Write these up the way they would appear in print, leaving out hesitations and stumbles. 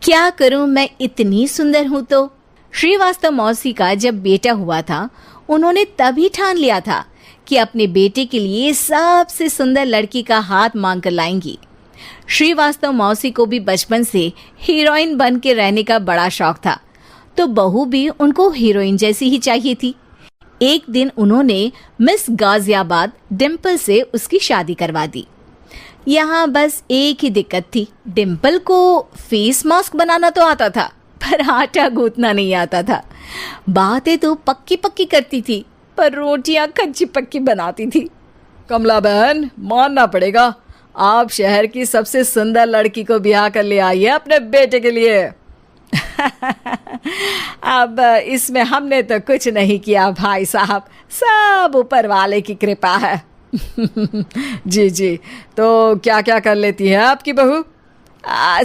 क्या करूं, मैं इतनी सुंदर हूं तो। श्रीवास्तव मौसी का जब बेटा हुआ था, उन्होंने तभी ठान लिया था कि अपने बेटे के लिए सबसे सुंदर लड़की का हाथ मांग कर लाएंगी। श्रीवास्तव मौसी को भी बचपन से हीरोइन बन के रहने का बड़ा शौक था, तो बहू भी उनको हीरोइन जैसी ही चाहिए थी। एक दिन उन्होंने मिस गाजियाबाद डिम्पल से उसकी शादी करवा दी। यहाँ बस एक ही दिक्कत थी, डिम्पल को फेस मास्क बनाना तो आता था, पर आटा गूंथना नहीं आता था। बातें तो पक्की पक्की करती थी, पर रोटियां कच्ची पक्की बनाती थी। कमला बहन, मानना पड़ेगा, आप शहर की सबसे सुंदर लड़की को ब्याह कर ले आई है अपने बेटे के लिए। अब इसमें हमने तो कुछ नहीं किया भाई साहब, सब ऊपर वाले की कृपा है। जी जी, तो क्या क्या कर लेती है आपकी बहू?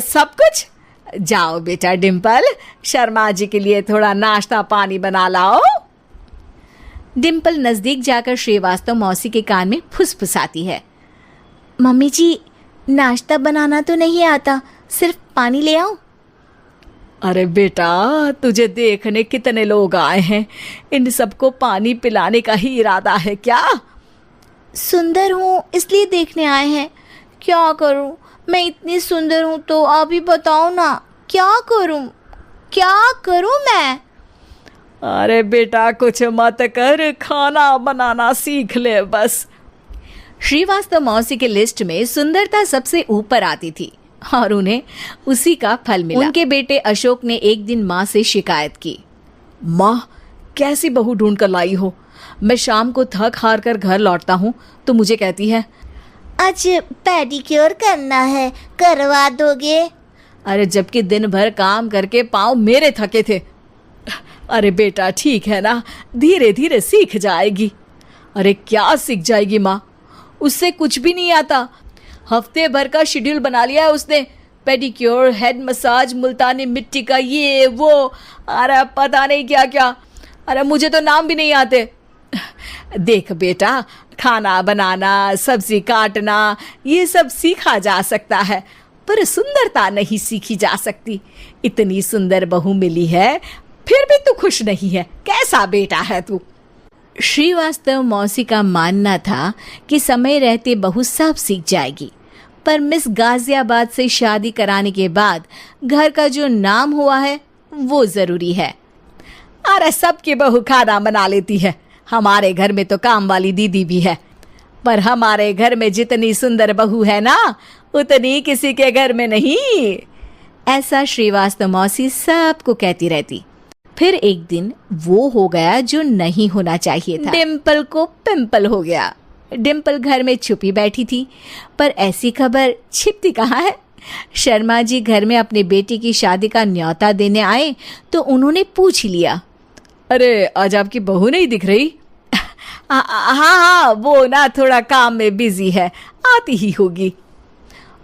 सब कुछ। जाओ बेटा डिम्पल, शर्मा जी के लिए थोड़ा नाश्ता पानी बना लाओ। डिम्पल नजदीक जाकर श्रीवास्तव मौसी के कान में फुसफुसाती है। मम्मी जी, नाश्ता बनाना तो नहीं आता, सिर्फ पानी ले आओ। अरे बेटा, तुझे देखने कितने लोग आए हैं, इन सबको पानी पिलाने का ही इरादा है क्या? सुंदर हूँ इसलिए देखने आए हैं। क्या करूँ, मैं इतनी सुंदर हूँ तो आप ही बताओ ना, क्या करूँ मैं? अरे बेटा, कुछ मत कर, खाना बनाना सीख ले बस। श्रीवास्तव मौसी के लिस्ट में सुंदरता सबसे ऊपर आती थी और उन्हें उसी का फल मिला। उनके बेटे अशोक ने एक दिन माँ से शिकायत की। माँ, कैसी बहू ढूंढ कर लाई हो? मैं शाम को थक हार कर घर लौटता हूँ तो मुझे कहती है, आज पेडिक्योर करना है, करवा दोगे? अरे जबकि दिन भर काम करके पाँव मेरे थके थे। अरे बेटा, ठीक है ना, धीरे धीरे सीख जाएगी। अरे क्या सीख जाएगी माँ, उससे कुछ भी नहीं आता। हफ्ते भर का शेड्यूल बना लिया है उसने, पेडिक्योर, हेड मसाज, मुल्तानी मिट्टी का ये वो, अरे पता नहीं क्या क्या। अरे मुझे तो नाम भी नहीं आते। देख बेटा, खाना बनाना, सब्जी काटना, ये सब सीखा जा सकता है, पर सुंदरता नहीं सीखी जा सकती। इतनी सुंदर बहू मिली है, फिर भी तू खुश नहीं है, कैसा बेटा है तू? श्रीवास्तव मौसी का मानना था कि समय रहते बहू सब सीख जाएगी, पर मिस गाजियाबाद से शादी कराने के बाद घर का जो नाम हुआ है वो जरूरी है। अरे सबकी बहू खाना बना लेती है, हमारे घर में तो काम वाली दीदी भी है, पर हमारे घर में जितनी सुंदर बहू है ना, उतनी किसी के घर में नहीं। ऐसा श्रीवास्तव मौसी सबको कहती रहती। फिर एक दिन वो हो गया जो नहीं होना चाहिए था। डिम्पल को पिंपल हो गया। डिम्पल घर में छुपी बैठी थी, पर ऐसी खबर छिपती कहाँ है। शर्मा जी घर में अपने बेटी की शादी का न्योता देने आए तो उन्होंने पूछ लिया, अरे आज आपकी बहू नहीं दिख रही? हाँ, वो ना थोड़ा काम में बिजी है, आती ही होगी।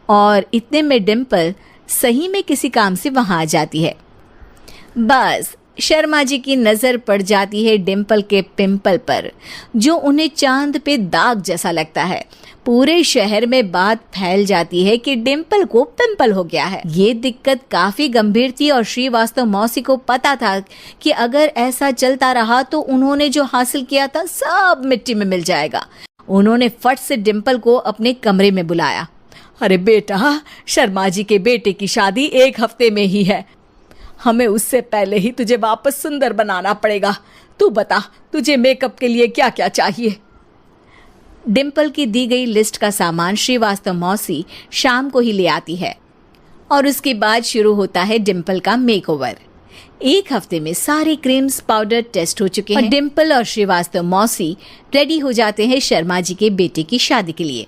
और इतने में डिम्पल सही में किसी काम से वहां आ जाती है। बस शर्मा जी की नजर पड़ जाती है डिम्पल के पिंपल पर, जो उन्हें चांद पे दाग जैसा लगता है। पूरे शहर में बात फैल जाती है कि डिम्पल को पिंपल हो गया है। ये दिक्कत काफी गंभीर थी और श्रीवास्तव मौसी को पता था कि अगर ऐसा चलता रहा तो उन्होंने जो हासिल किया था सब मिट्टी में मिल जाएगा। उन्होंने फट से डिम्पल को अपने कमरे में बुलाया। अरे बेटा, शर्मा जी के बेटे की शादी 1 हफ्ते में ही है, हमें उससे पहले ही तुझे वापस सुंदर बनाना पड़ेगा। तू बता, तुझे मेकअप के लिए क्या क्या चाहिए? डिम्पल की दी गई लिस्ट का सामान श्रीवास्तव मौसी शाम को ही ले आती है और उसके बाद शुरू होता है डिम्पल का मेकओवर। 1 हफ्ते में सारे क्रीम्स पाउडर टेस्ट हो चुके हैं और डिम्पल और श्रीवास्तव मौसी रेडी हो जाते हैं शर्मा जी के बेटे की शादी के लिए।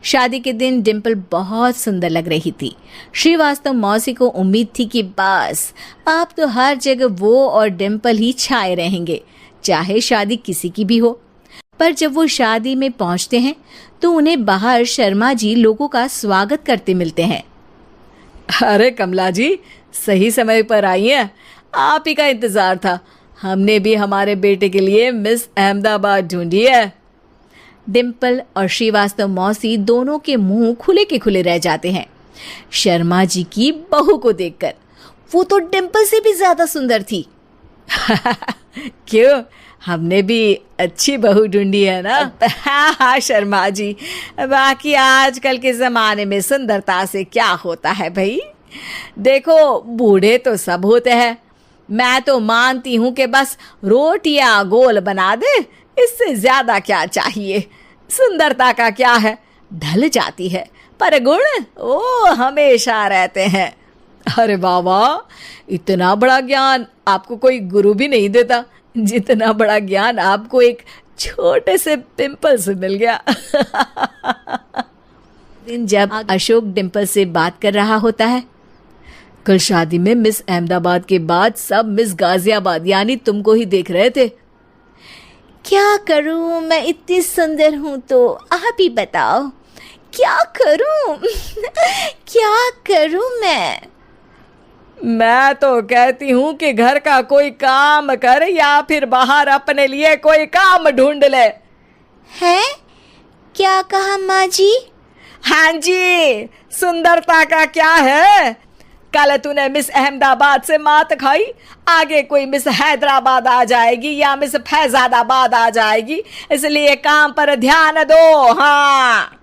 शादी के दिन डिम्पल बहुत सुंदर लग रही थी। श्रीवास्तव मौसी को उम्मीद थी कि बस अब तो हर जगह वो और डिम्पल ही छाए रहेंगे, चाहे शादी किसी की भी हो। पर जब वो शादी में पहुंचते हैं तो उन्हें बाहर शर्मा जी लोगों का स्वागत करते मिलते हैं। अरे कमला जी, सही समय पर आई हैं, आप ही का इंतजार था। हमने भी हमारे बेटे के लिए मिस अहमदाबाद ढूंढी है। डिम्पल और श्रीवास्तव मौसी दोनों के मुंह खुले के खुले रह जाते हैं शर्मा जी की बहू को देखकर। वो तो डिम्पल से भी ज्यादा सुंदर थी। क्यों, हमने भी अच्छी बहू ढूंढी है ना? हाँ शर्मा जी, बाकी आजकल के जमाने में सुंदरता से क्या होता है भाई। देखो, बूढ़े तो सब होते हैं, मैं तो मानती हूँ कि बस रोटियां गोल बना दे, इससे ज्यादा क्या चाहिए। सुंदरता का क्या है, ढल जाती है, पर गुण वो हमेशा रहते हैं। अरे बाबा, इतना बड़ा ज्ञान आपको कोई गुरु भी नहीं देता जितना बड़ा ज्ञान आपको एक छोटे से पिंपल से मिल गया। दिन जब अशोक डिम्पल से बात कर रहा होता है, कल शादी में मिस अहमदाबाद के बाद सब मिस गाजियाबाद यानी तुमको ही देख रहे थे। क्या करूं, मैं इतनी सुंदर हूं तो आप ही बताओ क्या करूं। क्या करूं मैं तो कहती हूँ कि घर का कोई काम कर या फिर बाहर अपने लिए कोई काम ढूंढ ले। है? क्या कहा माँ जी? हाँ जी, सुंदरता का क्या है। कल तूने मिस अहमदाबाद से मात खाई, आगे कोई मिस हैदराबाद आ जाएगी या मिस फैजादाबाद आ जाएगी, इसलिए काम पर ध्यान दो। हाँ।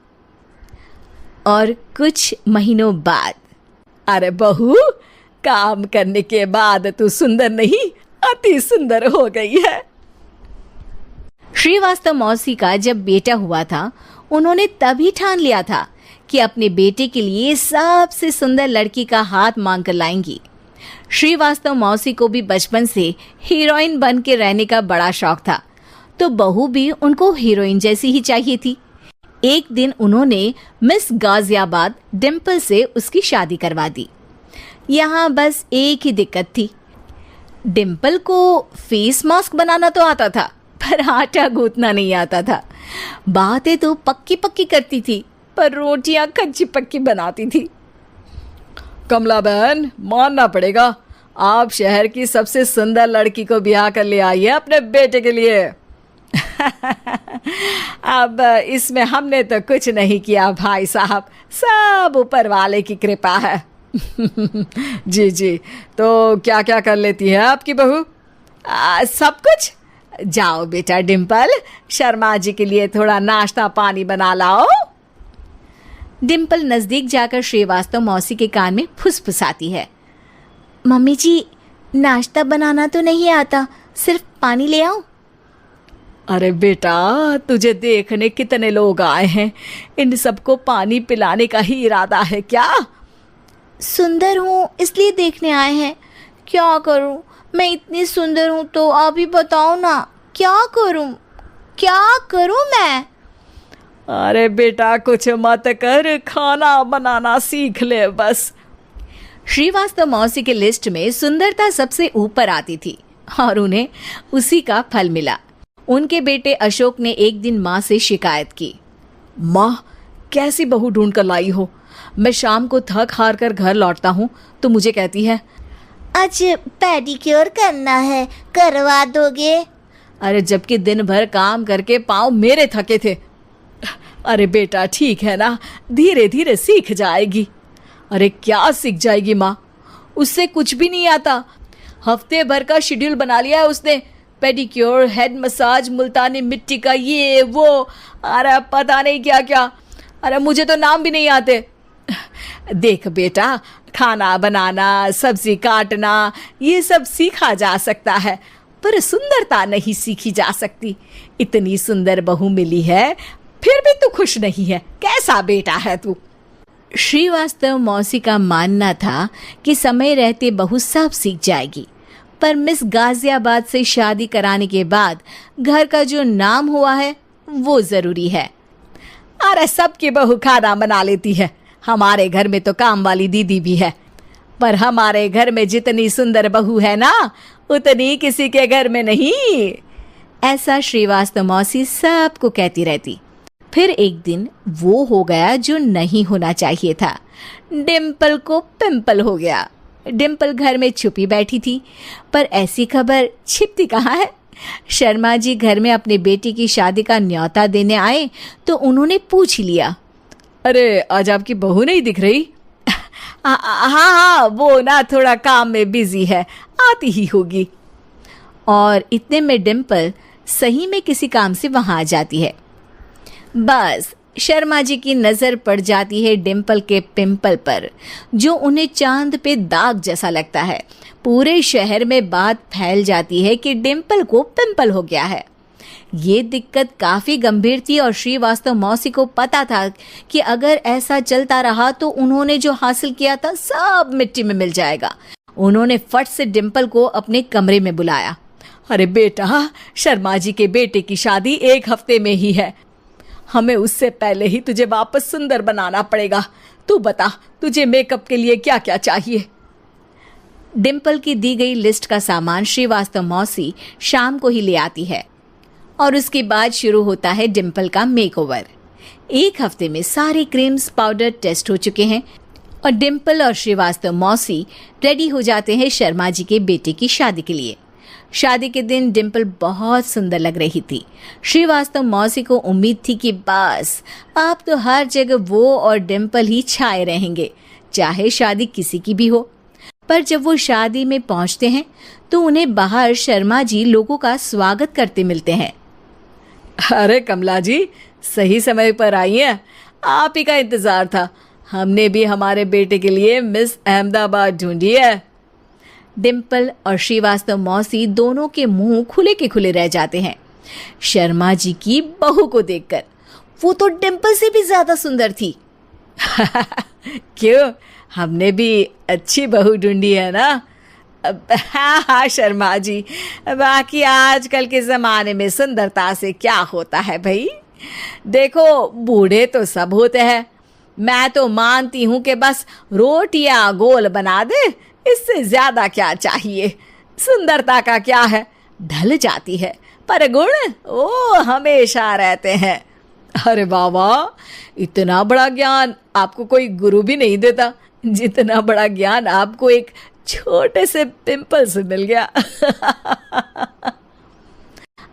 और कुछ महीनों बाद, अरे बहू, काम करने के बाद तू सुंदर नहीं, अति सुंदर हो गई है। श्रीवास्तव मौसी का जब बेटा हुआ था, उन्होंने तभी ठान लिया था कि अपने बेटे के लिए सबसे सुंदर लड़की का हाथ मांग कर लाएंगी। श्रीवास्तव मौसी को भी बचपन से हीरोइन बन के रहने का बड़ा शौक था, तो बहू भी उनको हीरोइन जैसी ही चाहिए थी। एक दिन उन्होंने मिस गाजियाबाद डिम्पल से उसकी शादी करवा दी। यहाँ बस एक ही दिक्कत थी, डिम्पल को फेस मास्क बनाना तो आता था, पर आटा गूंथना नहीं आता था। बातें तो पक्की पक्की करती थी, पर रोटियां कच्ची पक्की बनाती थी। कमला बहन, मानना पड़ेगा, आप शहर की सबसे सुंदर लड़की को ब्याह कर ले आई है अपने बेटे के लिए। अब इसमें हमने तो कुछ नहीं किया भाई साहब, सब ऊपर वाले की कृपा है। जी जी, तो क्या क्या कर लेती है आपकी बहू? सब कुछ। जाओ बेटा डिम्पल, शर्मा जी के लिए थोड़ा नाश्ता पानी बना लाओ। डिम्पल नजदीक जाकर श्रीवास्तव मौसी के कान में फुसफुसाती है। मम्मी जी, नाश्ता बनाना तो नहीं आता, सिर्फ पानी ले आओ। अरे बेटा, तुझे देखने कितने लोग आए हैं, इन सबको पानी पिलाने का ही इरादा है क्या? सुंदर हूँ इसलिए देखने आए हैं। क्या करूँ, मैं इतनी सुंदर हूँ तो आप ही बताओ ना, क्या करूँ मैं? अरे बेटा, कुछ मत कर, खाना बनाना सीख ले बस। श्रीवास्तव मौसी के लिस्ट में सुंदरता सबसे ऊपर आती थी और उन्हें उसी का फल मिला। उनके बेटे अशोक ने एक दिन माँ से शिकायत की। माँ, कैसी बहू ढूंढ कर लाई हो? मैं शाम को थक हार कर घर लौटता हूँ तो मुझे कहती है, आज पेडिक्योर करना है, करवा दोगे? अरे जबकि दिन भर काम करके पाँव मेरे थके थे। अरे बेटा, ठीक है ना, धीरे धीरे सीख जाएगी। अरे क्या सीख जाएगी माँ, उससे कुछ भी नहीं आता। हफ्ते भर का शेड्यूल बना लिया है उसने, पेडिक्योर, हेड मसाज, मुल्तानी मिट्टी का ये वो, अरे पता नहीं क्या क्या। अरे मुझे तो नाम भी नहीं आते। देख बेटा, खाना बनाना, सब्जी काटना, ये सब सीखा जा सकता है, पर सुंदरता नहीं सीखी जा सकती। इतनी सुंदर बहू मिली है, फिर भी तू खुश नहीं है, कैसा बेटा है तू? श्रीवास्तव मौसी का मानना था कि समय रहते बहू सब सीख जाएगी, पर मिस गाजियाबाद से शादी कराने के बाद घर का जो नाम हुआ है वो जरूरी है। अरे सबकी बहू खाना बना लेती है, हमारे घर में तो काम वाली दीदी भी है, पर हमारे घर में जितनी सुंदर बहू है ना, उतनी किसी के घर में नहीं। ऐसा श्रीवास्तव मौसी सबको कहती रहती। फिर एक दिन वो हो गया जो नहीं होना चाहिए था, डिम्पल को पिंपल हो गया। डिम्पल घर में छुपी बैठी थी, पर ऐसी खबर छिपती कहाँ है। शर्मा जी घर में अपने बेटी की शादी का न्योता देने आए तो उन्होंने पूछ लिया, अरे आज आपकी बहू नहीं दिख रही? हाँ हाँ, वो ना थोड़ा काम में बिजी है, आती ही होगी। और इतने में डिम्पल सही में किसी काम से वहां आ जाती है। बस शर्मा जी की नजर पड़ जाती है डिम्पल के पिंपल पर, जो उन्हें चांद पे दाग जैसा लगता है। पूरे शहर में बात फैल जाती है कि डिम्पल को पिंपल हो गया है। ये दिक्कत काफी गंभीर थी और श्रीवास्तव मौसी को पता था कि अगर ऐसा चलता रहा तो उन्होंने जो हासिल किया था सब मिट्टी में मिल जाएगा। उन्होंने फट से डिम्पल को अपने कमरे में बुलाया। अरे बेटा, शर्मा जी के बेटे की शादी 1 हफ्ते में ही है। हमें उससे पहले ही तुझे वापस सुंदर बनाना पड़ेगा। तू बता, तुझे मेकअप के लिए क्या क्या चाहिए? डिम्पल की दी गई लिस्ट का सामान श्रीवास्तव मौसी शाम को ही ले आती है और उसके बाद शुरू होता है डिम्पल का मेकओवर। 1 हफ्ते में सारे क्रीम्स पाउडर टेस्ट हो चुके हैं और डिम्पल और श्रीवास्तव मौसी रेडी हो जाते हैं शर्मा जी के बेटे की शादी के लिए। शादी के दिन डिम्पल बहुत सुंदर लग रही थी। श्रीवास्तव मौसी को उम्मीद थी कि बस अब तो हर जगह वो और डिम्पल ही छाए रहेंगे, चाहे शादी किसी की भी हो। पर जब वो शादी में पहुंचते हैं तो उन्हें बाहर शर्मा जी लोगों का स्वागत करते मिलते हैं। अरे कमला जी, सही समय पर आई हैं। आप ही का इंतजार था। हमने भी हमारे बेटे के लिए मिस अहमदाबाद ढूंढी है। डिम्पल और श्रीवास्तव मौसी दोनों के मुंह खुले के खुले रह जाते हैं शर्मा जी की बहू को देखकर। वो तो डिम्पल से भी ज्यादा सुंदर थी। क्यों, हमने भी अच्छी बहू ढूंढी है ना? हाँ शर्मा जी, बाकी आजकल के ज़माने में सुंदरता से क्या होता है भाई? देखो, बूढ़े तो सब होते हैं। मैं तो मानती हूँ कि बस रोटियां गोल बना दे, इससे ज़्यादा क्या चाहिए? सुंदरता का क्या है, ढल जाती है, पर गुण वो हमेशा रहते हैं। अरे वाह, इतना बड़ा ज्ञान आपको कोई गुरु भी नहीं देता जितना बड़ा ज्ञान आपको एक छोटे से पिंपल से मिल गया।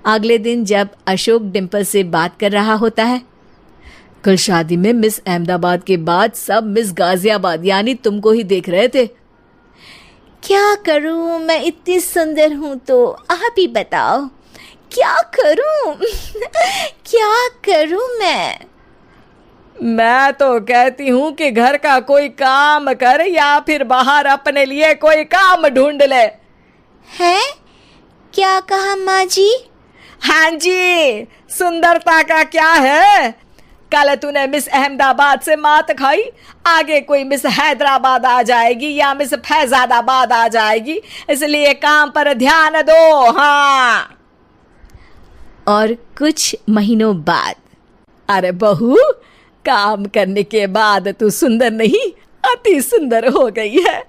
अगले दिन जब अशोक डिम्पल से बात कर रहा होता है, कल शादी में मिस अहमदाबाद के बाद सब मिस गाजियाबाद यानी तुमको ही देख रहे थे। क्या करूं, मैं इतनी सुंदर हूं तो आप ही बताओ, क्या करूं? क्या करूं मैं तो कहती हूँ कि घर का कोई काम कर या फिर बाहर अपने लिए कोई काम ढूंढ ले। है? क्या कहा माँ जी? हाँ जी, सुंदरता का क्या है? कल तूने मिस अहमदाबाद से मात खाई, आगे कोई मिस हैदराबाद आ जाएगी या मिस फैजादाबाद आ जाएगी, इसलिए काम पर ध्यान दो। हाँ। और कुछ महीनों बाद, अरे बहू, काम करने के बाद तू सुंदर नहीं, अति सुंदर हो गई है।